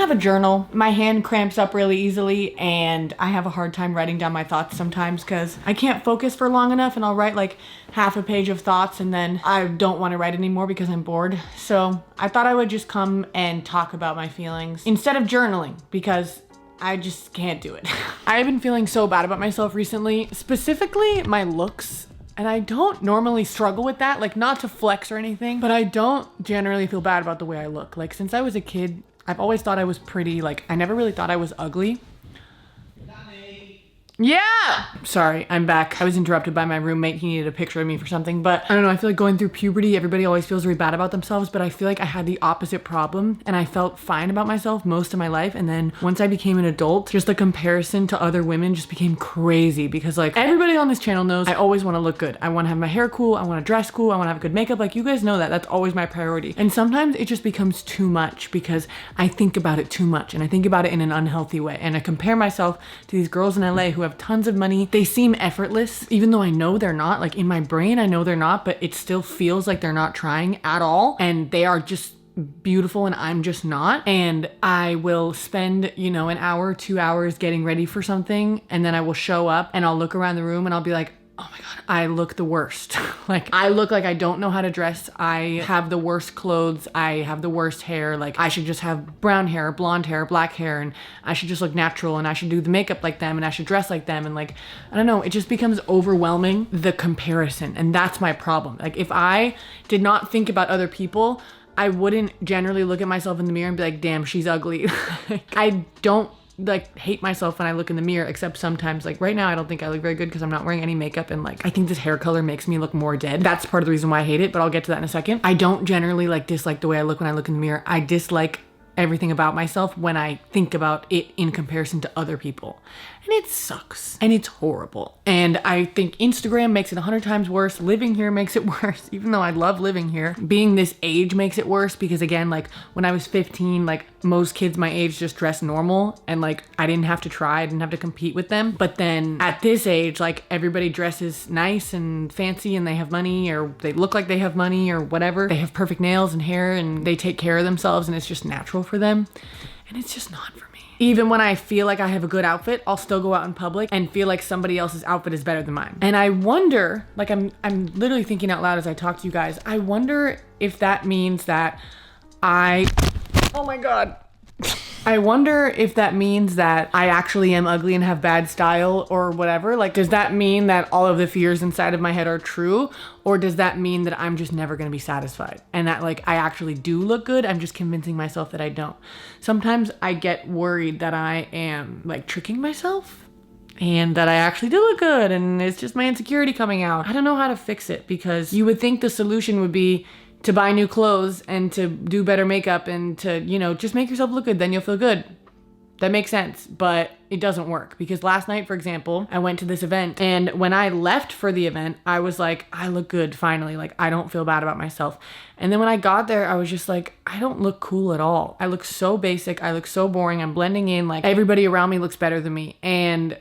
have a journal. My hand cramps up really easily and I have a hard time writing down my thoughts sometimes because I can't focus for long enough, and I'll write like half a page of thoughts and then I don't want to write anymore because I'm bored. So I thought I would just come and talk about my feelings instead of journaling because I just can't do it. I've been feeling so bad about myself recently, specifically my looks. And I don't normally struggle with that, like not to flex or anything, but I don't generally feel bad about the way I look. Like since I was a kid, I've always thought I was pretty. Like I never really thought I was ugly. Dani. Yeah! Sorry, I'm back. I was interrupted by my roommate. He needed a picture of me for something, but I don't know. I feel like going through puberty, everybody always feels really bad about themselves, but I feel like I had the opposite problem and I felt fine about myself most of my life. And then once I became an adult, just the comparison to other women just became crazy because like everybody on this channel knows I always want to look good. I want to have my hair cool. I want to dress cool. I want to have good makeup. Like you guys know that. That's always my priority. And sometimes it just becomes too much because I think about it too much and I think about it in an unhealthy way. And I compare myself to these girls in LA who have tons of money. They seem effortless, even though I know they're not. Like in my brain, I know they're not, but it still feels like they're not trying at all. And they are just beautiful and I'm just not. And I will spend, you know, an hour, 2 hours getting ready for something. And then I will show up and I'll look around the room and I'll be like, oh my God, I look the worst. Like I look like I don't know how to dress. I have the worst clothes. I have the worst hair. Like I should just have brown hair, blonde hair, black hair, and I should just look natural and I should do the makeup like them and I should dress like them. And like, I don't know, it just becomes overwhelming, the comparison. And that's my problem. Like if I did not think about other people, I wouldn't generally look at myself in the mirror and be like, damn, she's ugly. I don't like hate myself when I look in the mirror, except sometimes. Like right now I don't think I look very good because I'm not wearing any makeup and like I think this hair color makes me look more dead. That's part of the reason why I hate it, but I'll get to that in a second. I don't generally like dislike the way I look when I look in the mirror. I dislike everything about myself when I think about it in comparison to other people. And it sucks and it's horrible. And I think Instagram makes it 100 times worse. Living here makes it worse, even though I love living here. Being this age makes it worse because again, like when I was 15, like most kids my age just dress normal and like I didn't have to try, I didn't have to compete with them. But then at this age, like everybody dresses nice and fancy and they have money or they look like they have money or whatever. They have perfect nails and hair and they take care of themselves and it's just natural for them. And it's just not for me. Even when I feel like I have a good outfit, I'll still go out in public and feel like somebody else's outfit is better than mine. And I wonder, like I'm literally thinking out loud as I talk to you guys, I wonder if that means that oh my God. I wonder if that means that I actually am ugly and have bad style or whatever. Like, does that mean that all of the fears inside of my head are true? Or does that mean that I'm just never gonna be satisfied? And that like, I actually do look good, I'm just convincing myself that I don't. Sometimes I get worried that I am like tricking myself and that I actually do look good and it's just my insecurity coming out. I don't know how to fix it because you would think the solution would be to buy new clothes and to do better makeup and to, you know, just make yourself look good, then you'll feel good. That makes sense, but it doesn't work because last night, for example, I went to this event and when I left for the event, I was like, I look good finally. Like, I don't feel bad about myself. And then when I got there, I was just like, I don't look cool at all. I look so basic. I look so boring. I'm blending in. Like everybody around me looks better than me. And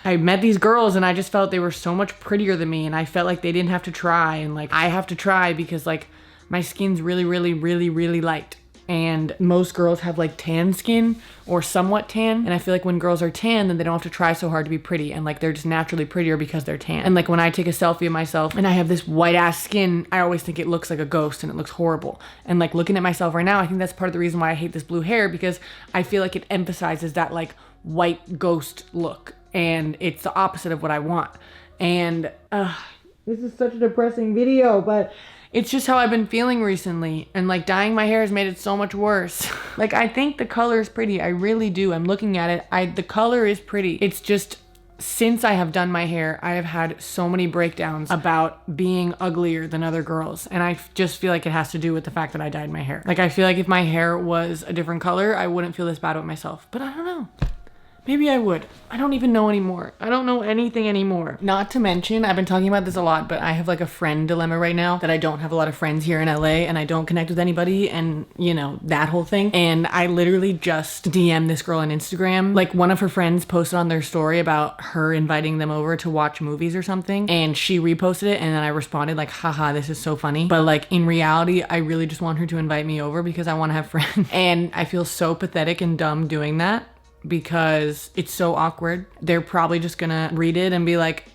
I met these girls and I just felt they were so much prettier than me and I felt like they didn't have to try and like I have to try because like my skin's really, really, really, really light. And most girls have like tan skin or somewhat tan. And I feel like when girls are tan, then they don't have to try so hard to be pretty. And like they're just naturally prettier because they're tan. And like when I take a selfie of myself and I have this white ass skin, I always think it looks like a ghost and it looks horrible. And like looking at myself right now, I think that's part of the reason why I hate this blue hair because I feel like it emphasizes that like white ghost look. And it's the opposite of what I want. And this is such a depressing video, but it's just how I've been feeling recently. And like dyeing my hair has made it so much worse. Like I think the color is pretty. I really do. I'm looking at it. The color is pretty. It's just since I have done my hair, I have had so many breakdowns about being uglier than other girls. And I just feel like it has to do with the fact that I dyed my hair. Like I feel like if my hair was a different color, I wouldn't feel this bad about myself. But I don't know. Maybe I would. I don't even know anymore. I don't know anything anymore. Not to mention, I've been talking about this a lot, but I have like a friend dilemma right now that I don't have a lot of friends here in LA and I don't connect with anybody and, you know, that whole thing. And I literally just DM'd this girl on Instagram. Like one of her friends posted on their story about her inviting them over to watch movies or something. And she reposted it and then I responded like, haha, this is so funny. But like in reality, I really just want her to invite me over because I want to have friends. And I feel so pathetic and dumb doing that, because it's so awkward. They're probably just gonna read it and be like,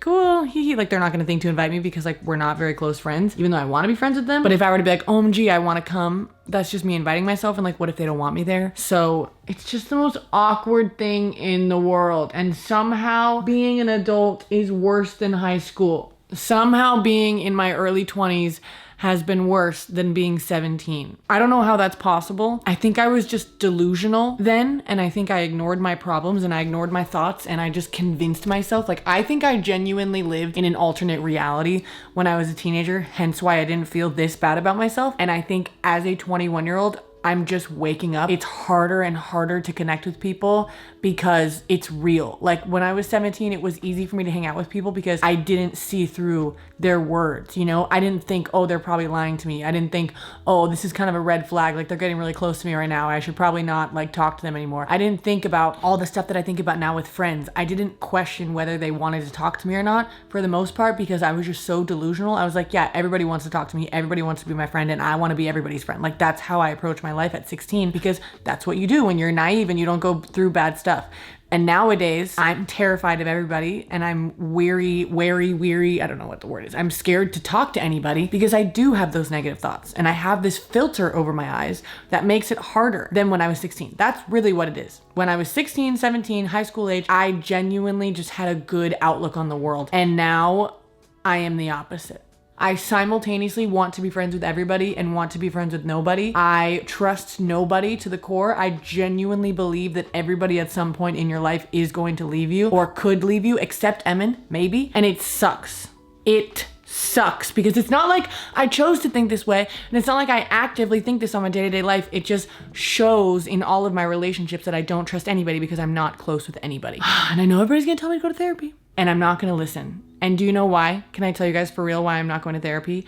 cool, hee hee. Like they're not gonna think to invite me because like we're not very close friends, even though I wanna be friends with them. But if I were to be like, OMG, I wanna come, that's just me inviting myself, and like, what if they don't want me there? So it's just the most awkward thing in the world. And somehow being an adult is worse than high school. Somehow being in my early 20s has been worse than being 17. I don't know how that's possible. I think I was just delusional then, and I think I ignored my problems and I ignored my thoughts and I just convinced myself. Like, I think I genuinely lived in an alternate reality when I was a teenager, hence why I didn't feel this bad about myself. And I think as a 21-year-old, I'm just waking up. It's harder and harder to connect with people because it's real. Like when I was 17, it was easy for me to hang out with people because I didn't see through their words, you know? I didn't think, oh, they're probably lying to me. I didn't think, oh, this is kind of a red flag. Like they're getting really close to me right now. I should probably not like talk to them anymore. I didn't think about all the stuff that I think about now with friends. I didn't question whether they wanted to talk to me or not for the most part because I was just so delusional. I was like, yeah, everybody wants to talk to me. Everybody wants to be my friend and I want to be everybody's friend. Like that's how I approach my life at 16 because that's what you do when you're naive and you don't go through bad stuff. And nowadays, I'm terrified of everybody and I'm wary, I don't know what the word is. I'm scared to talk to anybody because I do have those negative thoughts and I have this filter over my eyes that makes it harder than when I was 16. That's really what it is. When I was 16, 17, high school age, I genuinely just had a good outlook on the world. And now I am the opposite. I simultaneously want to be friends with everybody and want to be friends with nobody. I trust nobody to the core. I genuinely believe that everybody at some point in your life is going to leave you or could leave you, except Emin, maybe. And it sucks. It sucks because it's not like I chose to think this way and it's not like I actively think this on my day-to-day life. It just shows in all of my relationships that I don't trust anybody because I'm not close with anybody. And I know everybody's gonna tell me to go to therapy and I'm not gonna listen. And do you know why? Can I tell you guys for real why I'm not going to therapy?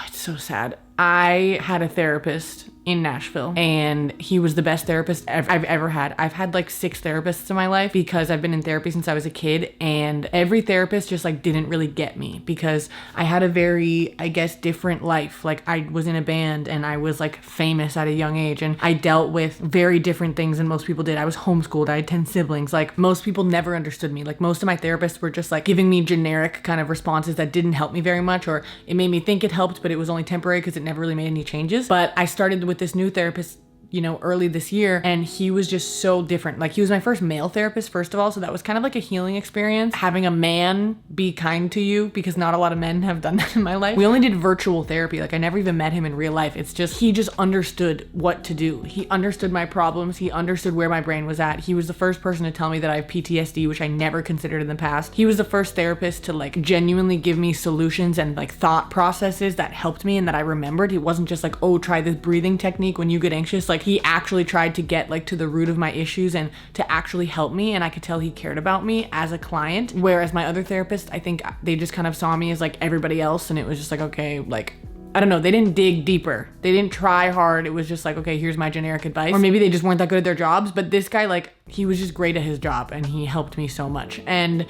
It's so sad. I had a therapist in Nashville and he was the best therapist I've ever had. I've had like 6 therapists in my life because I've been in therapy since I was a kid, and every therapist just like didn't really get me because I had a very, I guess, different life. Like I was in a band and I was like famous at a young age and I dealt with very different things than most people did. I was homeschooled. I had 10 siblings. Like most people never understood me. Like most of my therapists were just like giving me generic kind of responses that didn't help me very much, or it made me think it helped, but it was only temporary because it never really made any changes. But I started with this new therapist, you know, early this year, and he was just so different. Like he was my first male therapist, first of all, so that was kind of like a healing experience, having a man be kind to you, because not a lot of men have done that in my life. We only did virtual therapy. Like I never even met him in real life. It's just, he just understood what to do. He understood my problems. He understood where my brain was at. He was the first person to tell me that I have PTSD, which I never considered in the past. He was the first therapist to like genuinely give me solutions and like thought processes that helped me and that I remembered. He wasn't just like, oh, try this breathing technique when you get anxious. Like he actually tried to get like to the root of my issues and to actually help me, and I could tell he cared about me as a client. Whereas my other therapist, I think they just kind of saw me as like everybody else, and it was just like, okay, like I don't know, they didn't dig deeper. They didn't try hard. It was just like, okay, here's my generic advice. Or maybe they just weren't that good at their jobs, but this guy, like, he was just great at his job and he helped me so much. And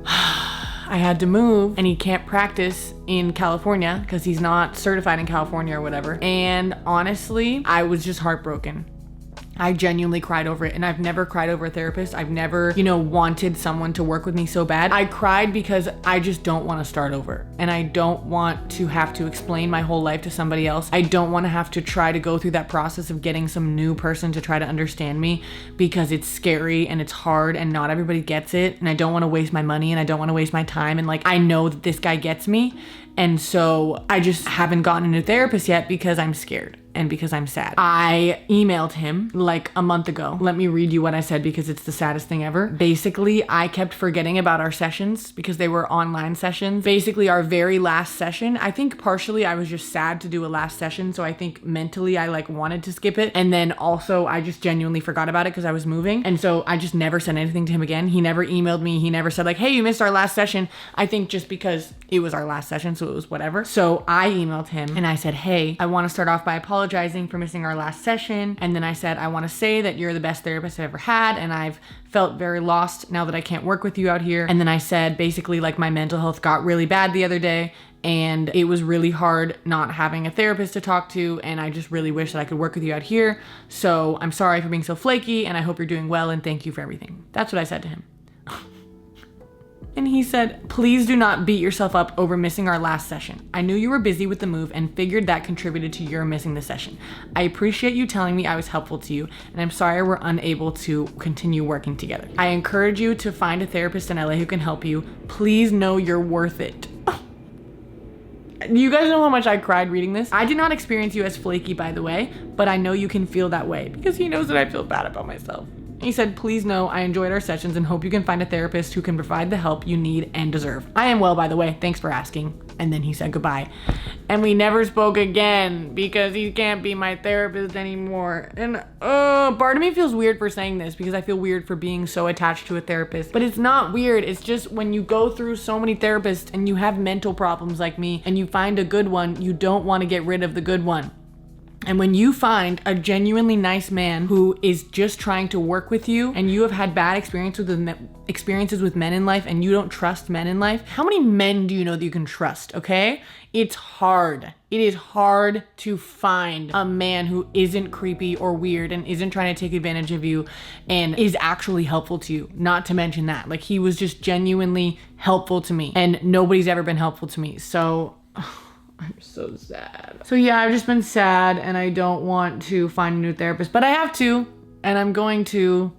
I had to move, and he can't practice in California because he's not certified in California or whatever. And honestly, I was just heartbroken. I genuinely cried over it, and I've never cried over a therapist. I've never, you know, wanted someone to work with me so bad. I cried because I just don't want to start over, and I don't want to have to explain my whole life to somebody else. I don't want to have to try to go through that process of getting some new person to try to understand me, because it's scary and it's hard and not everybody gets it, and I don't want to waste my money and I don't want to waste my time, and like I know that this guy gets me. And so I just haven't gotten a new therapist yet because I'm scared. and because I'm sad. I emailed him like a month ago. Let me read you what I said because it's the saddest thing ever. Basically, I kept forgetting about our sessions because they were online sessions. Basically, our very last session, I think partially I was just sad to do a last session, so I think mentally I like wanted to skip it. And then also I just genuinely forgot about it because I was moving. And so I just never sent anything to him again. He never emailed me. He never said like, hey, you missed our last session. I think just because it was our last session, so it was whatever. So I emailed him and I said, hey, I want to start off by apologizing for missing our last session. And then I said, I want to say that you're the best therapist I've ever had, and I've felt very lost now that I can't work with you out here. And then I said, basically, like, my mental health got really bad the other day, and it was really hard not having a therapist to talk to, and I just really wish that I could work with you out here. So I'm sorry for being so flaky, and I hope you're doing well, and thank you for everything. That's what I said to him. And he said, please do not beat yourself up over missing our last session. I knew you were busy with the move and figured that contributed to your missing the session. I appreciate you telling me I was helpful to you, and I'm sorry we're unable to continue working together. I encourage you to find a therapist in LA who can help you. Please know you're worth it. You guys know how much I cried reading this? I did not experience you as flaky, by the way, but I know you can feel that way because he knows that I feel bad about myself. He said, please know I enjoyed our sessions and hope you can find a therapist who can provide the help you need and deserve. I am well, by the way. Thanks for asking. And then he said goodbye. And we never spoke again because he can't be my therapist anymore. And part of me feels weird for saying this because I feel weird for being so attached to a therapist. But it's not weird. It's just when you go through so many therapists and you have mental problems like me and you find a good one, you don't want to get rid of the good one. And when you find a genuinely nice man who is just trying to work with you and you have had bad experiences with men in life and you don't trust men in life, how many men do you know that you can trust, okay? It's hard. It is hard to find a man who isn't creepy or weird and isn't trying to take advantage of you and is actually helpful to you. Not to mention that, like, he was just genuinely helpful to me and nobody's ever been helpful to me. So I'm so sad. So yeah, I've just been sad and I don't want to find a new therapist, but I have to, and I'm going to,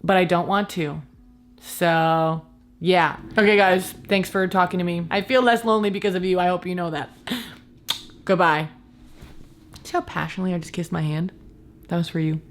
but I don't want to. So yeah. Okay guys, thanks for talking to me. I feel less lonely because of you. I hope you know that. Goodbye. See how passionately I just kissed my hand? That was for you.